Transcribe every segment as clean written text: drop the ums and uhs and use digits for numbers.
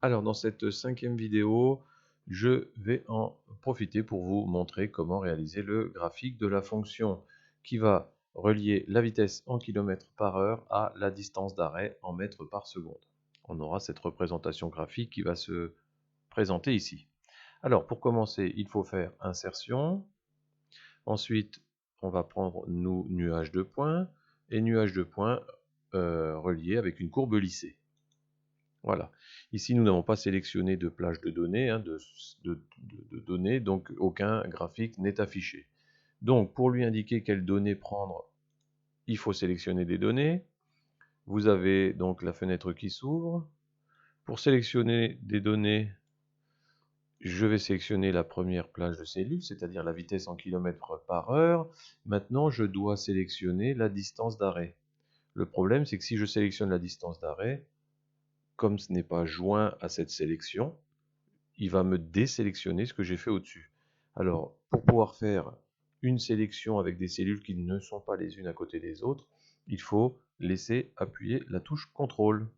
Alors dans cette cinquième vidéo, je vais en profiter pour vous montrer comment réaliser le graphique de la fonction qui va relier la vitesse en km par heure à la distance d'arrêt en mètres par seconde. On aura cette représentation graphique qui va se présenter ici. Alors pour commencer, il faut faire insertion. Ensuite, on va prendre nos nuages de points et nuages de points reliés avec une courbe lissée. Voilà. Ici, nous n'avons pas sélectionné de plage de données, de données, donc aucun graphique n'est affiché. Donc, pour lui indiquer quelles données prendre, il faut sélectionner des données. Vous avez donc la fenêtre qui s'ouvre. Pour sélectionner des données, je vais sélectionner la première plage de cellules, c'est-à-dire la vitesse en km par heure. Maintenant, je dois sélectionner la distance d'arrêt. Le problème, c'est que si je sélectionne la distance d'arrêt, comme ce n'est pas joint à cette sélection, il va me désélectionner ce que j'ai fait au-dessus. Alors, pour pouvoir faire une sélection avec des cellules qui ne sont pas les unes à côté des autres, il faut laisser appuyer la touche CTRL.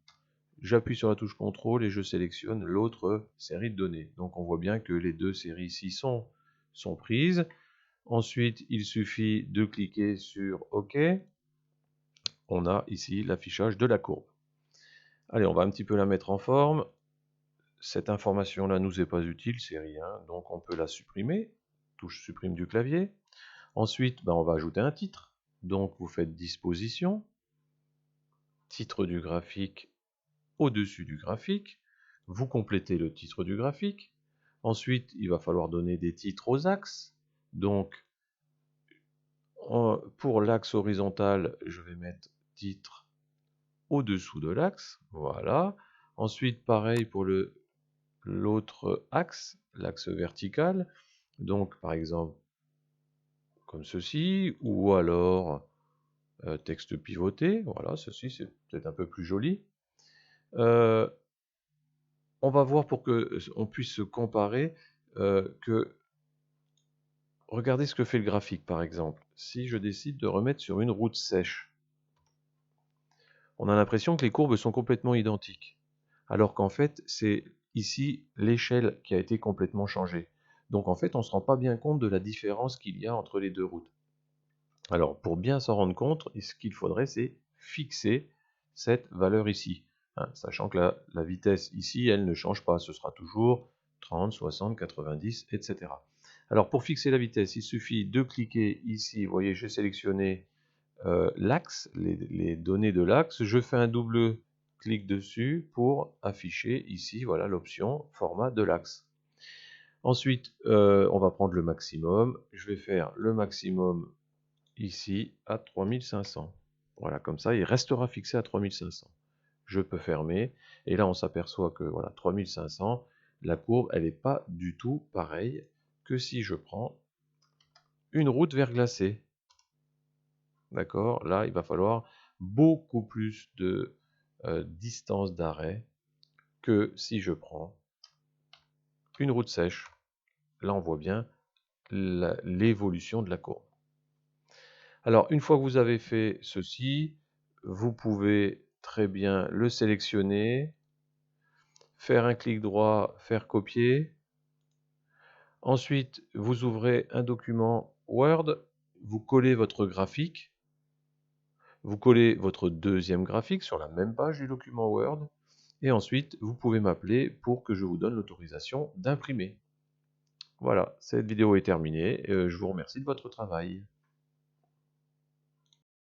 J'appuie sur la touche CTRL et je sélectionne l'autre série de données. Donc on voit bien que les deux séries ici sont prises. Ensuite, il suffit de cliquer sur OK. On a ici l'affichage de la courbe. Allez, on va un petit peu la mettre en forme. Cette information-là ne nous est pas utile, c'est rien, donc on peut la supprimer. Touche supprime du clavier. Ensuite, on va ajouter un titre. Donc vous faites disposition, titre du graphique au-dessus du graphique. Vous complétez le titre du graphique. Ensuite, il va falloir donner des titres aux axes. Donc, pour l'axe horizontal, je vais mettre titre au-dessous de l'axe. Voilà. Ensuite, pareil pour l'autre axe, l'axe vertical. Donc, par exemple, comme ceci, ou alors texte pivoté. Voilà, ceci, c'est peut-être un peu plus joli. On va voir pour que on puisse se comparer que regardez ce que fait le graphique, par exemple. Si je décide de remettre sur une route sèche, on a l'impression que les courbes sont complètement identiques. Alors qu'en fait, c'est ici l'échelle qui a été complètement changée. Donc en fait, on ne se rend pas bien compte de la différence qu'il y a entre les deux routes. Alors, pour bien s'en rendre compte, ce qu'il faudrait, c'est fixer cette valeur ici. Sachant que la vitesse ici, elle ne change pas. Ce sera toujours 30, 60, 90, etc. Alors, pour fixer la vitesse, il suffit de cliquer ici. Vous voyez, j'ai sélectionné l'axe, les données de l'axe. Je fais un double clic dessus pour afficher ici, voilà, l'option format de l'axe. Ensuite, on va prendre le maximum. Je vais faire le maximum ici à 3500. Voilà, comme ça, il restera fixé à 3500. Je peux fermer, et là on s'aperçoit que voilà, 3500, la courbe, elle n'est pas du tout pareille que si je prends une route verglacée. D'accord? Là, il va falloir beaucoup plus de distance d'arrêt que si je prends une route sèche. Là, on voit bien l'évolution de la courbe. Alors, une fois que vous avez fait ceci, vous pouvez très bien le sélectionner, faire un clic droit, faire copier. Ensuite, vous ouvrez un document Word, vous collez votre graphique, vous collez votre deuxième graphique sur la même page du document Word, et ensuite, vous pouvez m'appeler pour que je vous donne l'autorisation d'imprimer. Voilà, cette vidéo est terminée, je vous remercie de votre travail.